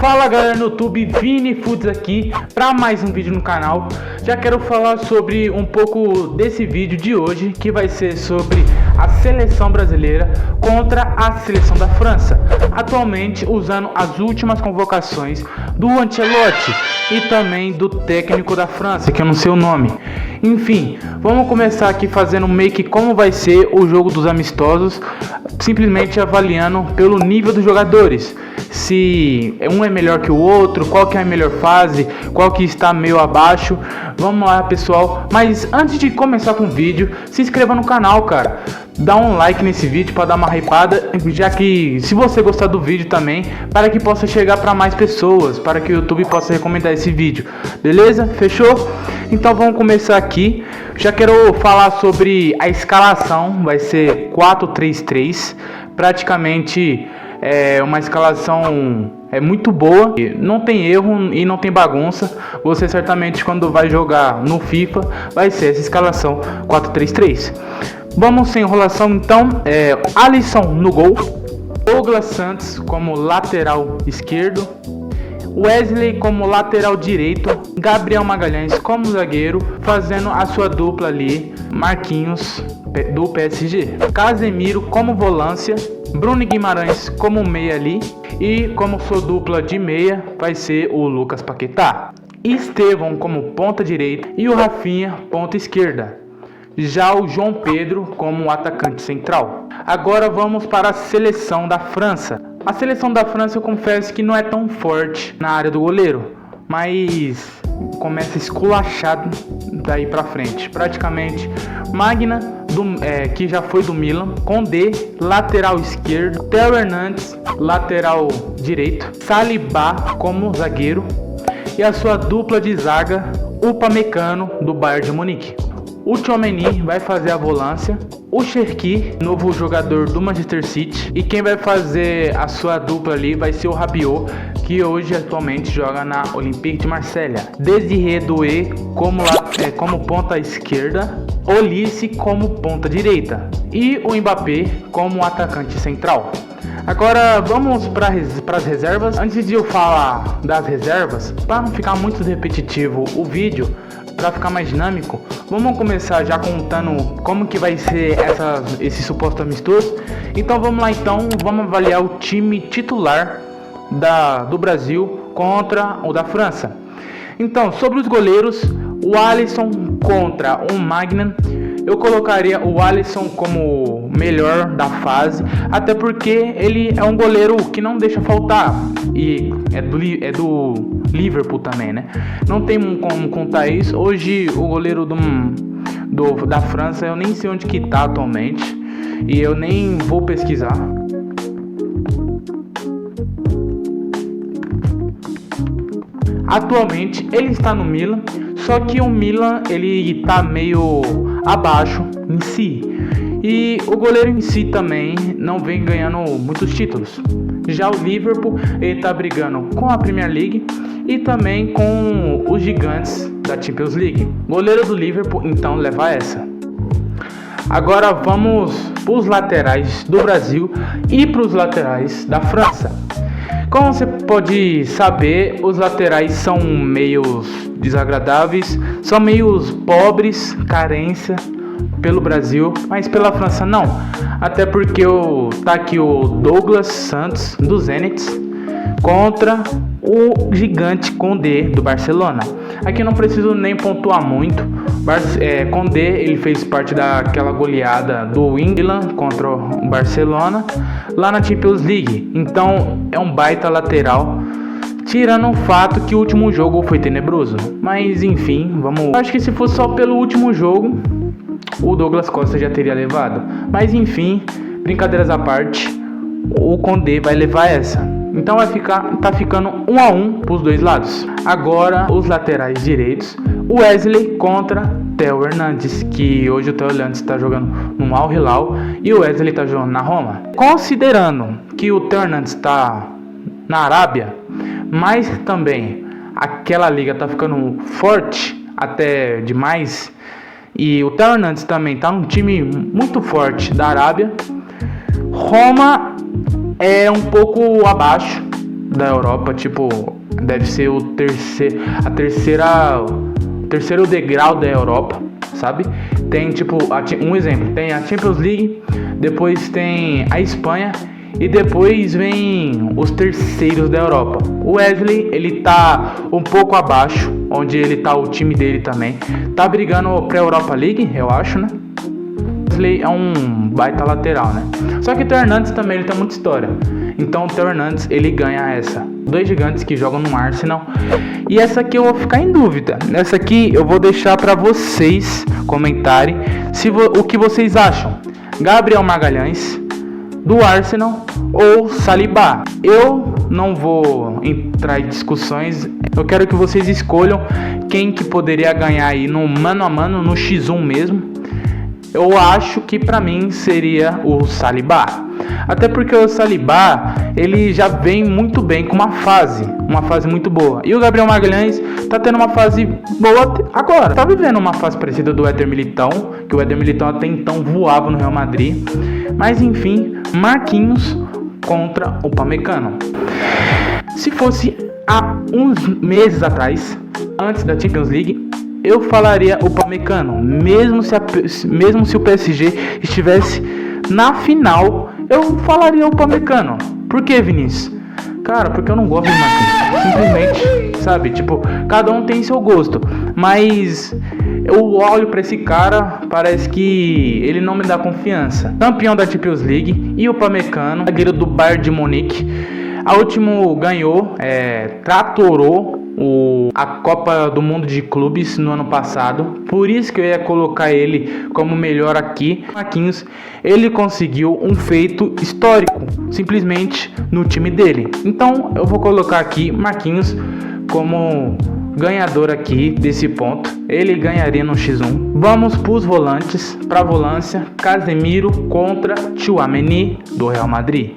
Fala galera no YouTube, Vini Foods aqui para mais um vídeo no canal. Já quero falar sobre um pouco desse vídeo de hoje, que vai ser sobre a seleção brasileira contra a seleção da França, atualmente usando as últimas convocações do Ancelotti e também do técnico da França, que eu não sei o nome. Enfim, vamos começar aqui fazendo meio que como vai ser o jogo dos amistosos, simplesmente avaliando pelo nível dos jogadores, se um é melhor que o outro, qual que é a melhor fase, qual que está meio abaixo. Vamos lá pessoal, mas antes de começar com o vídeo, se inscreva no canal, cara. Dá um like nesse vídeo para dar uma hypada, já que se você gostar do vídeo também, para que possa chegar para mais pessoas, para que o YouTube possa recomendar esse vídeo. Beleza? Fechou? Então vamos começar aqui. Já quero falar sobre a escalação, vai ser 4-3-3, praticamente uma escalação muito boa, não tem erro e não tem bagunça. Você certamente quando vai jogar no FIFA vai ser essa escalação 4-3-3. Vamos sem enrolação então. Alisson no gol, Douglas Santos como lateral esquerdo, Wesley como lateral direito, Gabriel Magalhães como zagueiro, fazendo a sua dupla ali, Marquinhos do PSG, Casemiro como volância, Bruno Guimarães como meia ali, e como sua dupla de meia vai ser o Lucas Paquetá, Estevão como ponta direita e o Rafinha ponta esquerda. Já o João Pedro como atacante central. Agora vamos para a seleção da França. A seleção da França eu confesso que não é tão forte na área do goleiro, mas começa esculachado daí pra frente. Praticamente Magna, que já foi do Milan, Condé, lateral esquerdo, Theo Hernandes, lateral direito, Saliba como zagueiro e a sua dupla de zaga, Upamecano do Bayern de Munique. O Tchouaméni vai fazer a volância, o Cherki, novo jogador do Manchester City, e quem vai fazer a sua dupla ali vai ser o Rabiot, que hoje atualmente joga na Olympique de Marselha. Désiré Doué como ponta esquerda, Olise como ponta direita e o Mbappé como atacante central. Agora vamos para as reservas. Antes de eu falar das reservas, para não ficar muito repetitivo o vídeo, para ficar mais dinâmico, vamos começar já contando como que vai ser esse suposto amistoso. Então vamos lá, vamos avaliar o time titular do Brasil contra o da França. Então, sobre os goleiros, o Alisson contra o Magnan. Eu colocaria o Alisson como melhor da fase, até porque ele é um goleiro que não deixa faltar, e é do Liverpool também, né? Não tem como contar isso. Hoje o goleiro da França eu nem sei onde que tá atualmente, e eu nem vou pesquisar. Atualmente ele está no Milan, só que o Milan ele tá meio abaixo em si, e o goleiro em si também não vem ganhando muitos títulos. Já o Liverpool ele tá brigando com a Premier League e também com os gigantes da Champions League. Goleiro do Liverpool então leva essa. Agora vamos para os laterais do Brasil e para os laterais da França. Como você pode saber, os laterais são meio desagradáveis, são meio pobres, carência pelo Brasil, mas pela França não. Até porque tá aqui o Douglas Santos do Zenit contra o gigante Condé do Barcelona. Aqui eu não preciso nem pontuar muito. Condé ele fez parte daquela goleada do England contra o Barcelona lá na Champions League. Então é um baita lateral, tirando o fato que o último jogo foi tenebroso. Mas enfim, acho que se fosse só pelo último jogo, o Douglas Costa já teria levado. Mas enfim, brincadeiras à parte, o Condé vai levar essa. Então tá ficando 1-1 para os dois lados. Agora os laterais direitos, Wesley contra Theo Hernandes, que hoje o Theo Hernandes está jogando no Al Hilal e o Wesley está jogando na Roma. Considerando que o Theo Hernandes está na Arábia, mas também aquela liga está ficando forte até demais, e o Theo Hernandes também está num time muito forte da Arábia, Roma é um pouco abaixo da Europa, tipo, deve ser o terceiro degrau da Europa, sabe? Tem tipo, um exemplo, tem a Champions League, depois tem a Espanha e depois vem os terceiros da Europa. O Wesley, ele tá um pouco abaixo, onde ele tá, o time dele também tá brigando pra Europa League, eu acho, né? O Wesley é um baita lateral, né? Só que o Theo Hernandes também, ele tem muita história. Então o Theo Hernandes, ele ganha essa. Dois gigantes que jogam no Arsenal. E essa aqui eu vou ficar em dúvida. Essa aqui eu vou deixar para vocês comentarem o que vocês acham. Gabriel Magalhães, do Arsenal, ou Saliba? Eu não vou entrar em discussões. Eu quero que vocês escolham quem que poderia ganhar aí no mano a mano, no X1 mesmo. Eu acho que pra mim seria o Saliba. Até porque o Saliba, ele já vem muito bem com uma fase muito boa. E o Gabriel Magalhães tá tendo uma fase boa agora. Tá vivendo uma fase parecida do Éder Militão, que o Éder Militão até então voava no Real Madrid. Mas enfim, Marquinhos contra o Upamecano. Se fosse há uns meses atrás, antes da Champions League, eu falaria o Upamecano, mesmo se o PSG estivesse na final, eu falaria o Upamecano. Por que, Vinícius? Cara, porque eu não gosto de Marquinhos. Simplesmente, sabe? Tipo, cada um tem seu gosto. Mas eu olho pra esse cara, parece que ele não me dá confiança. Campeão da Champions League e o Upamecano, zagueiro do Bayern de Munique. A último ganhou, tratorou a Copa do Mundo de Clubes no ano passado. Por isso que eu ia colocar ele como melhor aqui. Marquinhos, ele conseguiu um feito histórico, simplesmente no time dele. Então eu vou colocar aqui Marquinhos como ganhador aqui desse ponto. Ele ganharia no X1. Vamos para os volantes, para a volância. Casemiro contra Tchouaméni do Real Madrid.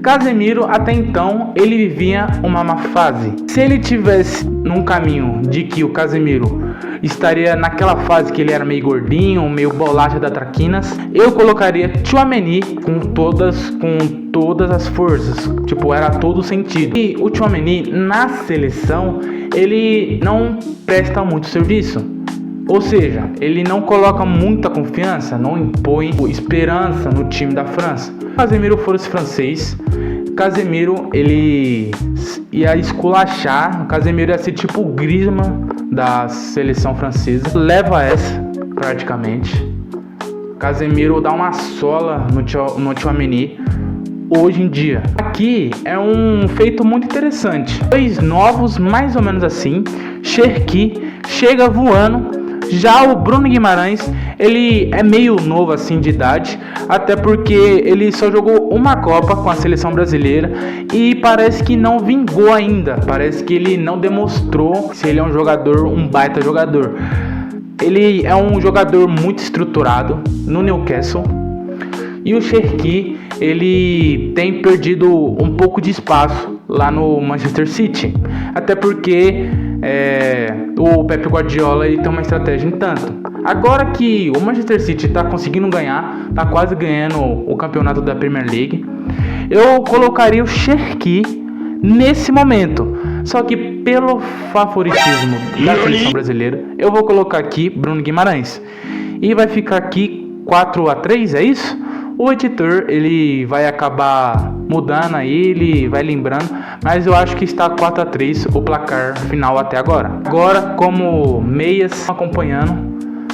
Casemiro, até então, ele vivia uma má fase. Se ele tivesse num caminho de que o Casemiro estaria naquela fase que ele era meio gordinho, meio bolacha da traquinas, eu colocaria Tchouaméni com todas as forças. Tipo, era todo sentido. E o Tchouaméni, na seleção, ele não presta muito serviço. Ou seja, ele não coloca muita confiança, não impõe esperança no time da França. Se Casemiro fosse francês, Casemiro, ele ia esculachar. Casemiro ia ser tipo o Griezmann da seleção francesa. Leva essa, praticamente. Casemiro dá uma sola no Tchouaméni hoje em dia. Aqui é um feito muito interessante. Dois novos, mais ou menos assim. Cherki chega voando. Já o Bruno Guimarães, ele é meio novo assim de idade, até porque ele só jogou uma Copa com a seleção brasileira e parece que não vingou ainda, parece que ele não demonstrou se ele é um baita jogador. Ele é um jogador muito estruturado no Newcastle e o Cherki, ele tem perdido um pouco de espaço lá no Manchester City, até porque o Pep Guardiola ele tem uma estratégia em tanto. Agora que o Manchester City está conseguindo ganhar, está quase ganhando o campeonato da Premier League, eu colocaria o Cherki nesse momento. Só que pelo favoritismo da seleção brasileira, eu vou colocar aqui Bruno Guimarães. E vai ficar aqui 4-3, é isso? O editor, ele vai acabar mudando aí, ele vai lembrando, mas eu acho que está 4-3 o placar final até agora. Agora, como meias acompanhando,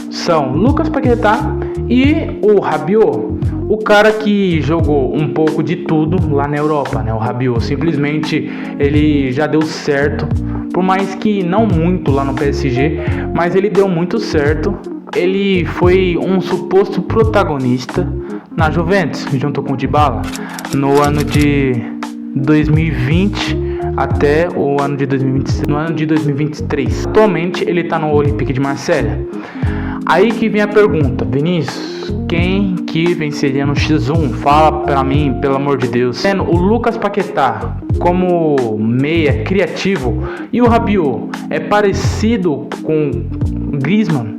são Lucas Paquetá e o Rabiot. O cara que jogou um pouco de tudo lá na Europa, né? O Rabiot, simplesmente, ele já deu certo, por mais que não muito lá no PSG, mas ele deu muito certo. Ele foi um suposto protagonista na Juventus, junto com o Dybala, no ano de 2020 até o ano de 2026, no ano de 2023. Atualmente ele está no Olympique de Marselha. Aí que vem a pergunta, Vinícius, quem que venceria no X1? Fala pra mim, pelo amor de Deus. O Lucas Paquetá como meia criativo e o Rabiot é parecido com Griezmann.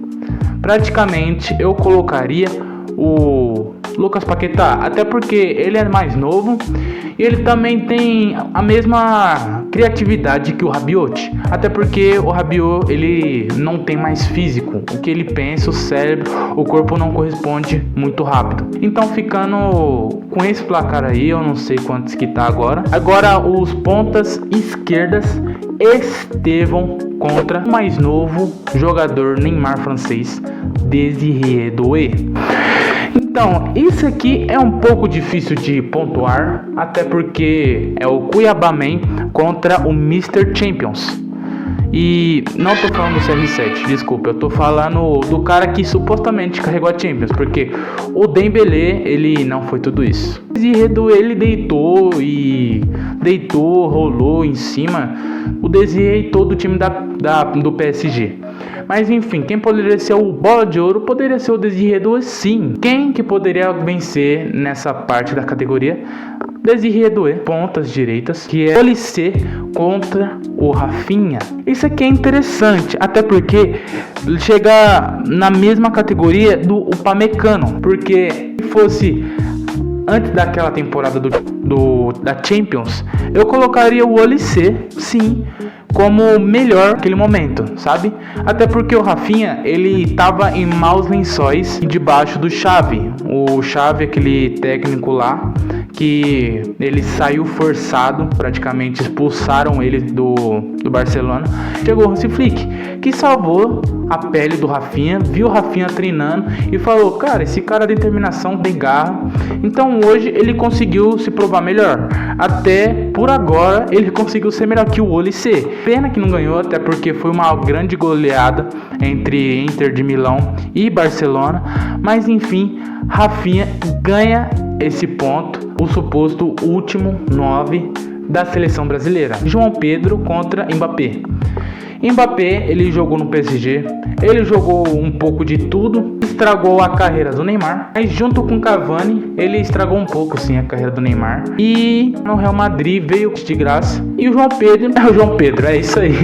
Praticamente eu colocaria o Lucas Paquetá, até porque ele é mais novo e ele também tem a mesma criatividade que o Rabiot, até porque o Rabiot ele não tem mais físico, o que ele pensa, o cérebro, o corpo não corresponde muito rápido. Então ficando com esse placar aí, eu não sei quantos que tá agora. Agora os pontas esquerdas, Estevão contra o mais novo jogador Neymar francês, Désiré Doué. Então, isso aqui é um pouco difícil de pontuar, até porque é o Cuiabá Man contra o Mr. Champions. E não tô falando do CR7, desculpa, eu tô falando do cara que supostamente carregou a Champions, porque o Dembélé, ele não foi tudo isso. Ele deitou, rolou em cima o Désiré e todo o time do PSG. Mas enfim, quem poderia ser o Bola de Ouro poderia ser o Désiré Doué, sim. Quem que poderia vencer nessa parte da categoria? Désiré Doué, pontas direitas, que é o Olise contra o Rafinha. Isso aqui é interessante, até porque chega na mesma categoria do Upamecano, porque se fosse antes daquela temporada da Champions, eu colocaria o Olise, sim, como melhor naquele momento, sabe? Até porque o Rafinha, ele tava em maus lençóis debaixo do Xavi. O Xavi, aquele técnico lá, que ele saiu forçado, praticamente expulsaram ele do Barcelona. Chegou o Hansi Flick, que salvou a pele do Rafinha, viu o Rafinha treinando e falou: cara, esse cara tem determinação, tem garra. Então hoje ele conseguiu se provar melhor. Até por agora ele conseguiu ser melhor que o Olise. Pena que não ganhou, até porque foi uma grande goleada entre Inter de Milão e Barcelona. Mas enfim, Rafinha ganha esse ponto, o suposto último 9 da seleção brasileira. João Pedro contra Mbappé. Mbappé, ele jogou no PSG, ele jogou um pouco de tudo, estragou a carreira do Neymar, mas junto com Cavani, ele estragou um pouco sim a carreira do Neymar. E no Real Madrid veio de graça. E o João Pedro, é isso aí.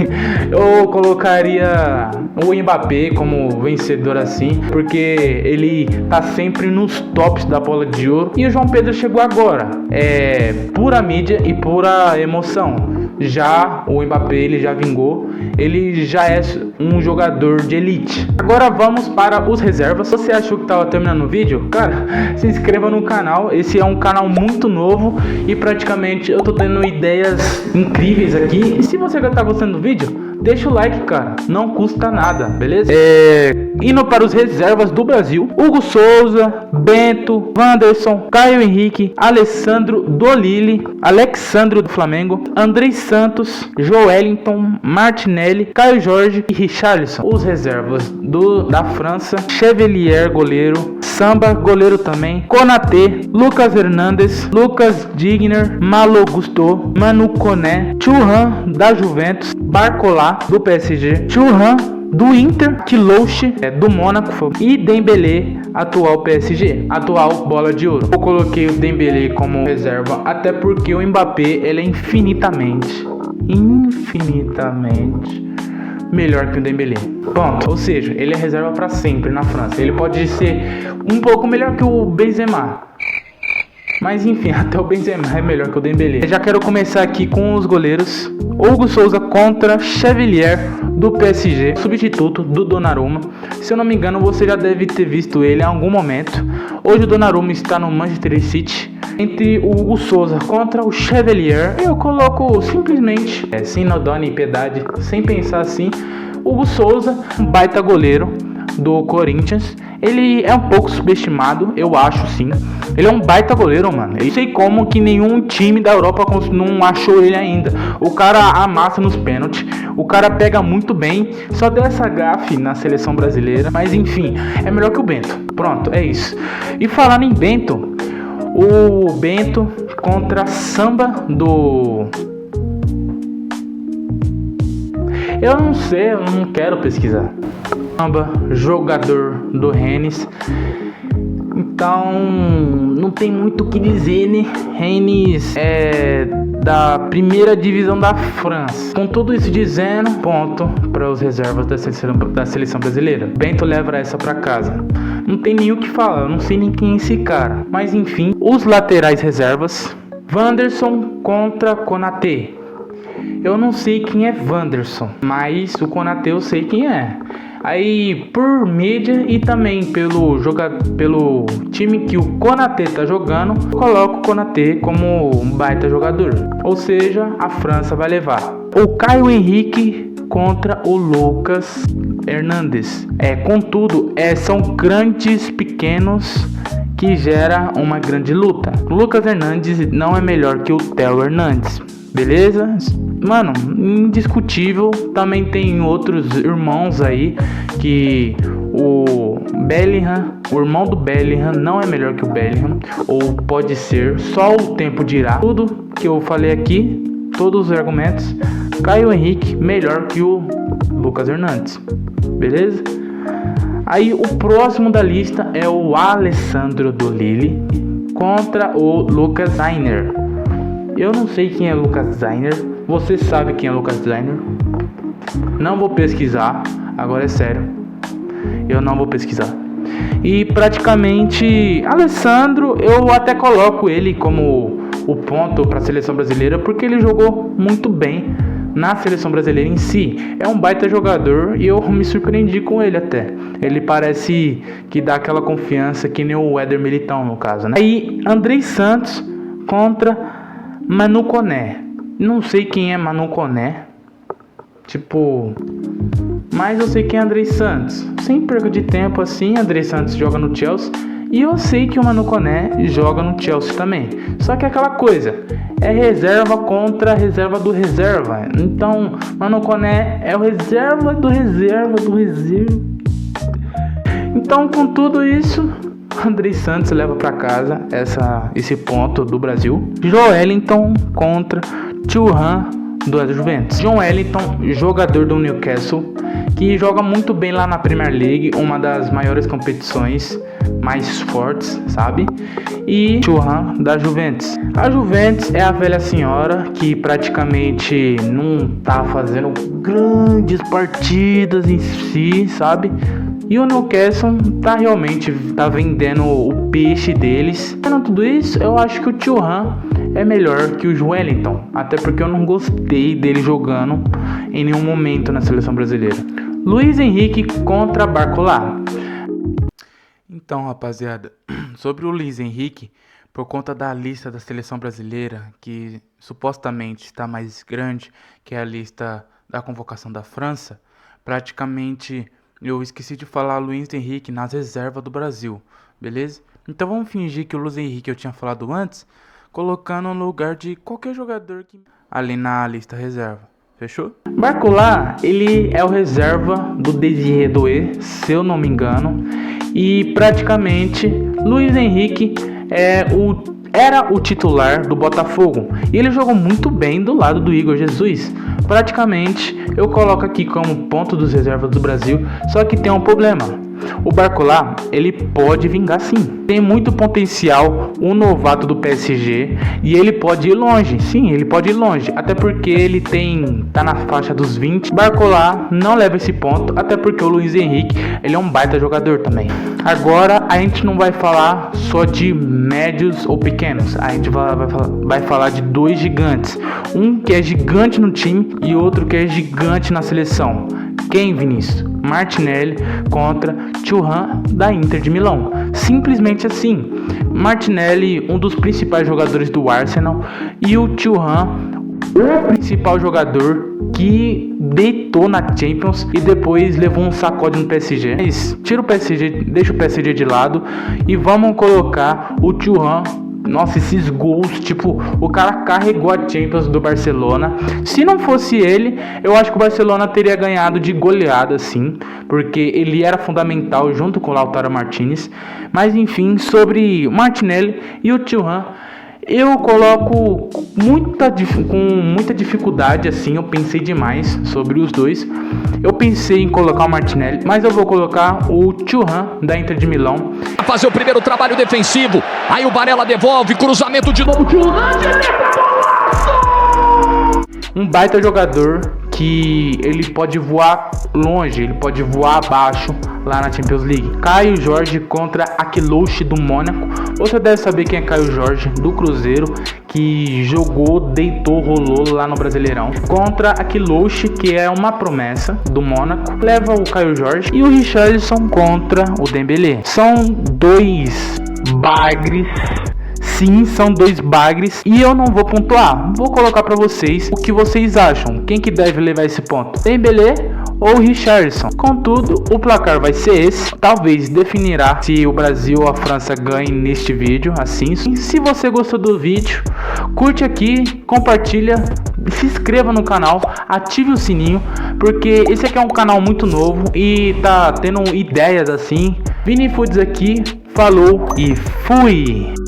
Eu colocaria o Mbappé como vencedor assim, porque ele tá sempre nos tops da bola de ouro. E o João Pedro chegou agora, é pura mídia e pura emoção. Já o Mbappé, ele já vingou, ele já é um jogador de elite. Agora vamos para os reservas. Se você achou que estava terminando o vídeo, cara, se inscreva no canal. Esse é um canal muito novo e praticamente eu tô tendo ideias incríveis aqui. E se você já tá gostando do vídeo, deixa o like, cara, não custa nada, beleza? Indo para os reservas do Brasil: Hugo Souza, Bento, Wanderson, Caio Henrique, Alessandro do Lille, Alexandro do Flamengo, Andrei Santos, Joelinton, Martinelli, Caio Jorge e Richarlison. Os reservas da França: Chevalier, goleiro, Samba, goleiro também, Konaté, Lucas Hernandes, Lucas Digner, Malo Gusto, Manu Koné, Thuram da Juventus, Barcola do PSG, Thuram do Inter, Kilouche do Mônaco e Dembélé, atual PSG, atual bola de ouro. Eu coloquei o Dembélé como reserva até porque o Mbappé, ele é infinitamente melhor que o Dembélé. Ponto. Ou seja, ele é reserva para sempre na França. Ele pode ser um pouco melhor que o Benzema, mas enfim, até o Benzema é melhor que o Dembélé. Eu já quero começar aqui com os goleiros. Hugo Souza contra Chevalier do PSG, substituto do Donnarumma. Se eu não me engano, você já deve ter visto ele em algum momento. Hoje o Donnarumma está no Manchester City. Entre o Hugo Souza contra o Chevalier, eu coloco simplesmente, sem nodó nem piedade, sem pensar assim, Hugo Souza, um baita goleiro do Corinthians. Ele é um pouco subestimado, eu acho sim. Ele é um baita goleiro, mano. Eu sei como que nenhum time da Europa não achou ele ainda. O cara amassa nos pênaltis, o cara pega muito bem. Só deu essa gafe na seleção brasileira, mas enfim, é melhor que o Bento. Pronto, é isso. E falando em Bento, o Bento contra Samba do... Eu não sei, eu não quero pesquisar. Samba, jogador do Rennes. Então, não tem muito o que dizer, né? Rennes é da primeira divisão da França. Com tudo isso dizendo, ponto para os reservas da seleção brasileira. Bento leva essa para casa. não tem nem o que falar, eu não sei nem quem é esse cara. Mas enfim, os laterais reservas, Wanderson contra Konaté. Eu não sei quem é Wanderson, mas o Konaté eu sei quem é. Aí por mídia e também pelo time que o Konaté tá jogando, eu coloco o Konaté como um baita jogador. Ou seja, a França vai levar. O Caio Henrique contra o Lucas Hernandes. Contudo, são grandes pequenos que gera uma grande luta. O Lucas Hernandes não é melhor que o Theo Hernandes. Beleza? Mano, indiscutível. Também tem outros irmãos aí que o Bellingham, o irmão do Bellingham não é melhor que o Bellingham, ou pode ser, só o tempo dirá. Tudo que eu falei aqui, todos os argumentos, Caio Henrique melhor que o Lucas Hernandes. Beleza? Aí o próximo da lista é o Alessandro do Lille contra o Lucas Zainer. Eu não sei quem é Lucas Zainer. Você sabe quem é Lucas Zainer? Não vou pesquisar. Agora é sério. Eu não vou pesquisar. E praticamente Alessandro, eu até coloco ele como o ponto para a seleção brasileira, porque ele jogou muito bem na seleção brasileira em si. É um baita jogador e eu me surpreendi com ele até. Ele parece que dá aquela confiança que nem o Éder Militão no caso, né? Aí Andrei Santos contra Manu Koné. Não sei quem é Manu Koné. Mas eu sei quem é Andrei Santos. Sem perda de tempo assim, Andrei Santos joga no Chelsea. E eu sei que o Manu Koné joga no Chelsea também. Só que é aquela coisa, é reserva contra reserva do reserva. Então, Manu Koné é o reserva do reserva do reserva. Então, com tudo isso, Andrei Santos leva para casa esse ponto do Brasil. Joelinton contra Thuram do Juventus. Joelinton, jogador do Newcastle, que joga muito bem lá na Premier League, uma das maiores competições mais fortes, sabe? E Thuram da Juventus. A Juventus é a velha senhora que praticamente não tá fazendo grandes partidas em si, sabe? E o Newcastle realmente tá vendendo o peixe deles. Vendo tudo isso, eu acho que o Thuram é melhor que o Joelinton. Até porque eu não gostei dele jogando em nenhum momento na seleção brasileira. Luiz Henrique contra Barcola. Então, rapaziada, sobre o Luiz Henrique, por conta da lista da seleção brasileira, que supostamente está mais grande que a lista da convocação da França, praticamente eu esqueci de falar Luiz Henrique nas reservas do Brasil, beleza? Então vamos fingir que o Luiz Henrique eu tinha falado antes, colocando no lugar de qualquer jogador que ali na lista reserva, fechou? Barcola, ele é o reserva do Désiré Doué, se eu não me engano, e praticamente Luiz Henrique era o titular do Botafogo e ele jogou muito bem do lado do Igor Jesus. Praticamente eu coloco aqui como ponto dos reservas do Brasil, só que tem um problema. O Barcola, ele pode vingar sim. Tem muito potencial, um novato do PSG, e ele pode ir longe. Sim, ele pode ir longe, até porque ele tá na faixa dos 20. Barcola não leva esse ponto, até porque o Luiz Henrique, ele é um baita jogador também. Agora a gente não vai falar só de médios ou pequenos, a gente vai falar de dois gigantes. Um que é gigante no time e outro que é gigante na seleção. Quem, Vinícius? Martinelli contra Thuram da Inter de Milão. Simplesmente assim. Martinelli, um dos principais jogadores do Arsenal, e o Thuram, o principal jogador que deitou na Champions e depois levou um sacode no PSG. Mas tira o PSG, deixa o PSG de lado e vamos colocar o Thuram. Nossa, esses gols, o cara carregou a Champions do Barcelona. Se não fosse ele, eu acho que o Barcelona teria ganhado de goleada, sim, porque ele era fundamental junto com o Lautaro Martinez. Mas enfim, sobre o Martinelli e o Thuram, eu coloco com muita dificuldade, assim, eu pensei demais sobre os dois. Eu pensei em colocar o Martinelli, mas eu vou colocar o Thuram da Inter de Milão. Fazer o primeiro trabalho defensivo, aí o Barella devolve, cruzamento de novo. Um baita jogador que ele pode voar longe, ele pode voar abaixo lá na Champions League. Caio Jorge contra Akilouche do Mônaco. Você deve saber quem é Caio Jorge, do Cruzeiro, que jogou, deitou, rolou lá no Brasileirão. Contra Akilouche, que é uma promessa do Mônaco, leva o Caio Jorge. E o Richarlison contra o Dembélé. São dois bagres. Sim, são dois bagres e eu não vou pontuar. Vou colocar pra vocês o que vocês acham. Quem que deve levar esse ponto? Dembélé ou Richarlison? Contudo, o placar vai ser esse. Talvez definirá se o Brasil ou a França ganhem neste vídeo, assim. E se você gostou do vídeo, curte aqui, compartilha, se inscreva no canal, ative o sininho, porque esse aqui é um canal muito novo e tá tendo ideias assim. Vini Foods aqui, falou e fui!